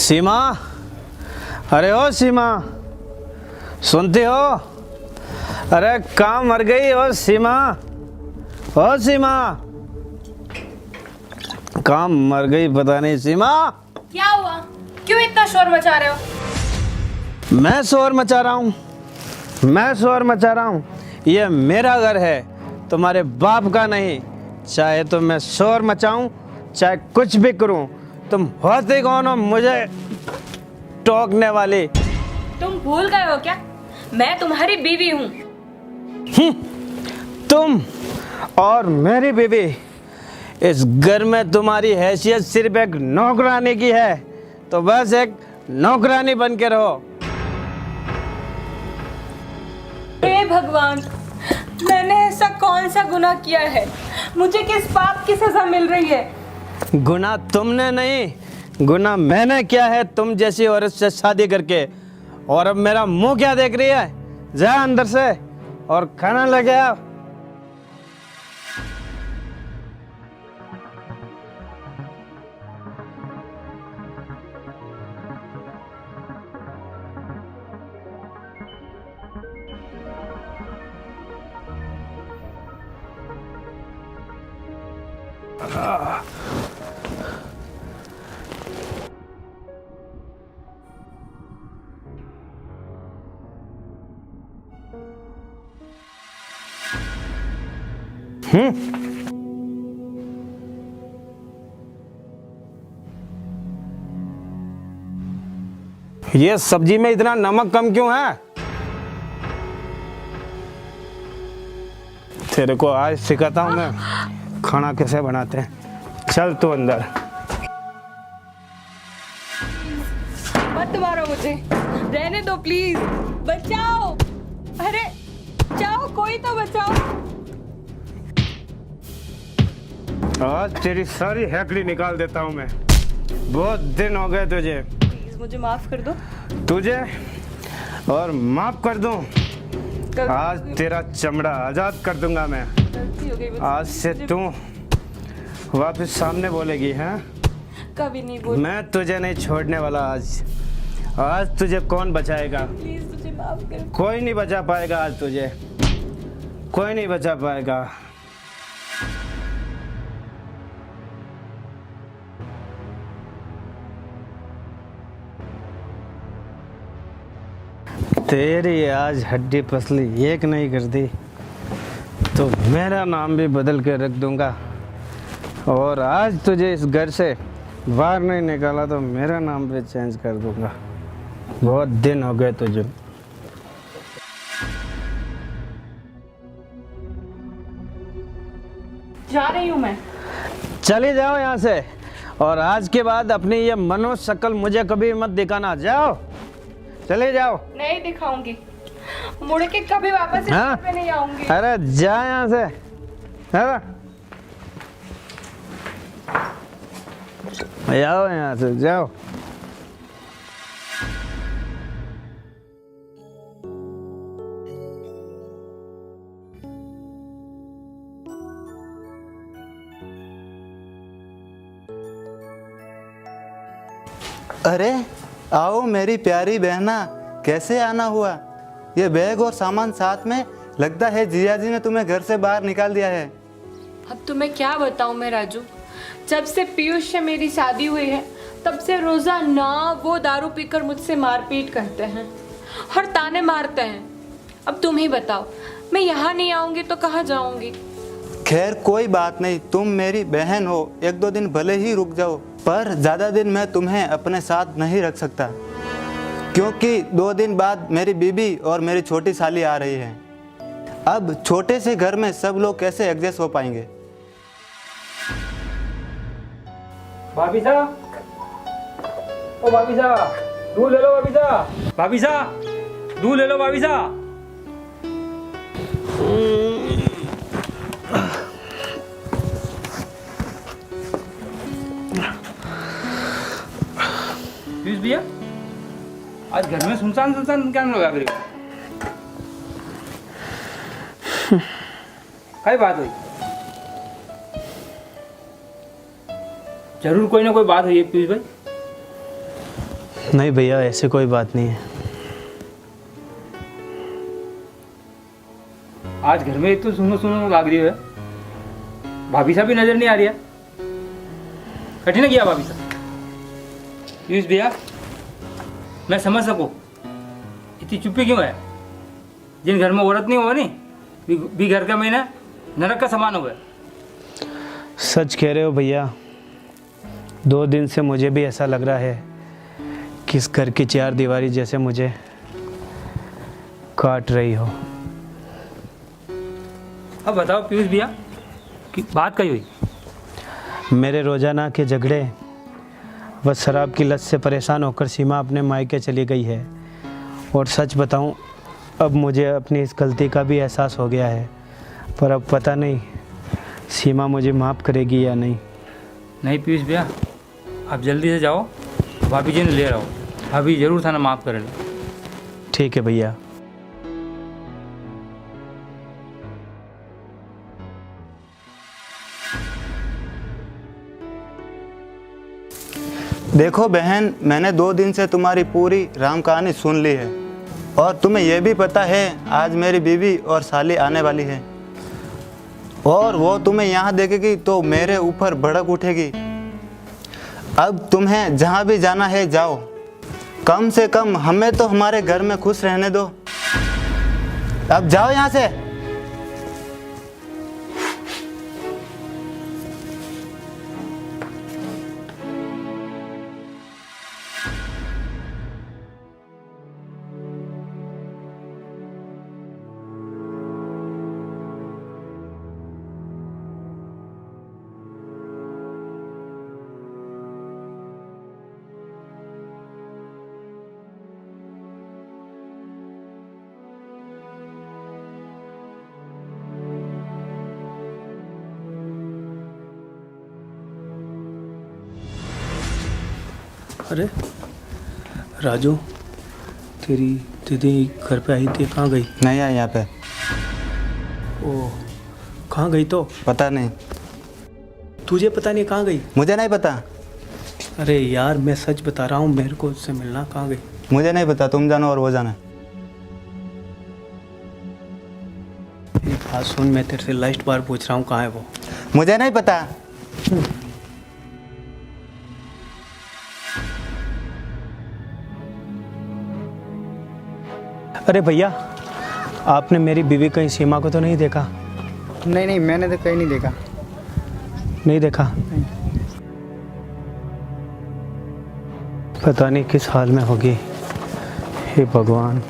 सीमा, अरे ओ सीमा, सुनते हो? अरे कहाँ मर गई ओ सीमा? ओ सीमा, कहाँ मर गई पता नहीं। सीमा, क्या हुआ? क्यों इतना शोर मचा रहे हो? मैं शोर मचा रहा हूँ? मैं शोर मचा रहा हूँ? ये मेरा घर है, तुम्हारे बाप का नहीं। चाहे तो मैं शोर मचाऊं, चाहे कुछ भी करूं, तुम होते कौन हो मुझे टोकने वाली? तुम भूल गए हो क्या? मैं तुम्हारी बीवी हूँ। तुम और मेरी बीवी, इस घर में तुम्हारी हैसियत सिर्फ एक नौकरानी की है, तो बस एक नौकरानी बन के रहो। हे भगवान, मैंने ऐसा कौन सा गुनाह किया है? मुझे किस पाप की सजा मिल रही है? गुनाह तुमने नहीं, गुनाह मैंने किया है तुम जैसी औरत से शादी करके। और अब मेरा मुंह क्या देख रही है? जा अंदर से और खाना लेके आओ। ये सब्जी में इतना नमक कम क्यों है? तेरे को आज सिखाता हूँ मैं खाना कैसे बनाते हैं। चल तू अंदर। मत मारो मुझे, रहने दो प्लीज। बचाओ, अरे जाओ, कोई तो बचाओ। आज तेरी सारी हैकड़ी निकाल देता हूँ मैं। बहुत दिन हो गए तुझे। प्लीज मुझे माफ कर दो। तुझे और माफ कर दूं। आज तेरा चमड़ा आजाद कर दूंगा मैं। गलती हो गई मुझसे। आज से तू वापस सामने बोलेगी, हैं? कभी नहीं बोल। मैं तुझे नहीं छोड़ने वाला। आज तुझे कौन बचाएगा? प्लीज मुझे माफ कर। कोई नहीं बचा पाएगा आज तुझे, कोई नहीं बचा पाएगा। तेरी आज हड्डी पसली एक नहीं कर दी तो मेरा नाम भी बदल के रख दूंगा। और आज तुझे इस घर से बाहर नहीं निकाला तो मेरा नाम भी चेंज कर दूंगा। बहुत दिन हो गए तुझे। जा रही हूँ मैं। चली जाओ यहाँ से, और आज के बाद अपनी ये मनोज शक्ल मुझे कभी मत दिखाना। जाओ, चले जाओ। नहीं दिखाऊंगी, मुड़ के कभी वापस इस घर पे नहीं आऊंगी। अरे जा यहाँ से। जाओ यहाँ से, जाओ। अरे आओ मेरी प्यारी बहना, कैसे आना हुआ? ये बैग और सामान साथ में, लगता है जिया जी ने तुम्हें घर से बाहर निकाल दिया है। अब तुम्हें क्या बताऊं मैं राजू, जब से पीयूष से मेरी शादी हुई है तब से रोजाना वो दारू पीकर मुझसे मारपीट करते हैं और ताने मारते हैं। अब तुम ही बताओ, मैं यहाँ नहीं आऊंगी तो कहाँ जाऊंगी? खैर कोई बात नहीं, तुम मेरी बहन हो, एक दो दिन भले ही रुक जाओ, पर ज़्यादा दिन मैं तुम्हें अपने साथ नहीं रख सकता, क्योंकि 2 दिन बाद मेरी बीबी और मेरी छोटी साली आ रही है। अब छोटे से घर में सब लोग कैसे एडजस्ट हो पाएंगे? भाभी साहब, ओ भाभी साहब, दूध ले लो भाभी साहब। भाभी साहब, दूध ले लो भाभी साहब। पीयूष भैया, आज घर में सुनसान सुनसान क्या लगा मेरे को? क्या बात हुई? जरूर कोई ना कोई बात हुई है पीयूष भाई। नहीं भैया, ऐसे कोई बात नहीं है। आज घर में तो सुनो सुनो लाग रही है। भाभी साहब भी नजर नहीं आ रही है। कठिन किया भाभी साहब। पीयूष भैया, मैं समझ सकूँ इतनी चुप्पी क्यों है। जिन घर में औरत नहीं हो नहीं भी घर का महीना नरक का समान हो गया। सच कह रहे हो भैया, 2 दिन से मुझे भी ऐसा लग रहा है कि इस घर की 4 दीवारी जैसे मुझे काट रही हो। अब बताओ पीयूष भैया कि बात कही हुई। मेरे रोजाना के झगड़े व शराब की लत से परेशान होकर सीमा अपने मायके चली गई है। और सच बताऊं, अब मुझे अपनी इस गलती का भी एहसास हो गया है, पर अब पता नहीं सीमा मुझे माफ़ करेगी या नहीं। नहीं पीयूष भैया, आप जल्दी से जाओ, भाभी जी ने ले रहा हो। भाभी जरूर थाना माफ़ कर लो। ठीक है भैया। देखो बहन, मैंने 2 दिन से तुम्हारी पूरी राम कहानी सुन ली है और तुम्हें यह भी पता है आज मेरी बीवी और साली आने वाली है और वो तुम्हें यहाँ देखेगी तो मेरे ऊपर भड़क उठेगी। अब तुम्हें जहाँ भी जाना है जाओ, कम से कम हमें तो हमारे घर में खुश रहने दो। अब जाओ यहाँ से। अरे राजू, तेरी दीदी घर पे आई थी, कहाँ गई? नहीं आई यहाँ पे। ओ, कहाँ गई तो? पता नहीं। तुझे पता नहीं कहाँ गई? मुझे नहीं पता। अरे यार, मैं सच बता रहा हूँ, मेरे को उससे मिलना। कहाँ गई? मुझे नहीं पता, तुम जानो और वो जाने। एक बात सुन, मैं तेरे से लास्ट बार पूछ रहा हूँ, कहाँ है वो? मुझे नहीं पता। अरे भैया, आपने मेरी बीवी कहीं सीमा को तो नहीं देखा? नहीं नहीं, मैंने तो कहीं नहीं देखा। नहीं देखा? पता नहीं किस हाल में होगी। हे भगवान।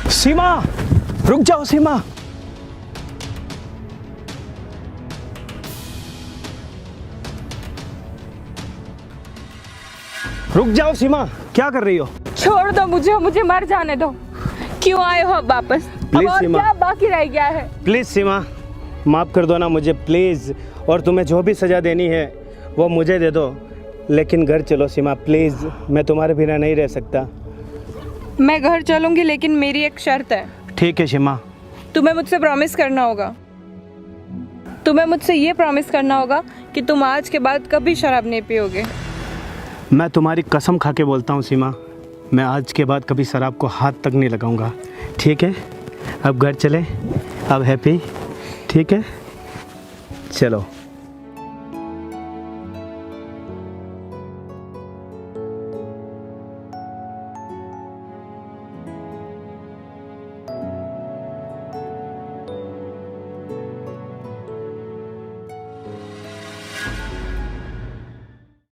सीमा, रुक जाओ सीमा। रुक जाओ सीमा, क्या कर रही हो? छोड़ दो मुझे, मुझे मर जाने दो। क्यों आए हो अब वापस? प्लीज अब और सीमा। क्या बाकी रह गया है? प्लीज़ सीमा, माफ़ कर दो ना मुझे प्लीज़, और तुम्हें जो भी सज़ा देनी है वो मुझे दे दो, लेकिन घर चलो सीमा प्लीज़, मैं तुम्हारे बिना नहीं रह सकता। मैं घर चलूंगी, लेकिन मेरी एक शर्त है। ठीक है सीमा। तुम्हें मुझसे प्रॉमिस करना होगा। तुम्हें मुझसे ये प्रॉमिस करना होगा कि तुम आज के बाद कभी शराब नहीं पियोगे। मैं तुम्हारी कसम खा के बोलता हूँ सीमा, मैं आज के बाद कभी शराब को हाथ तक नहीं लगाऊंगा। ठीक है, अब घर चले, अब हैप्पी? ठीक है, चलो।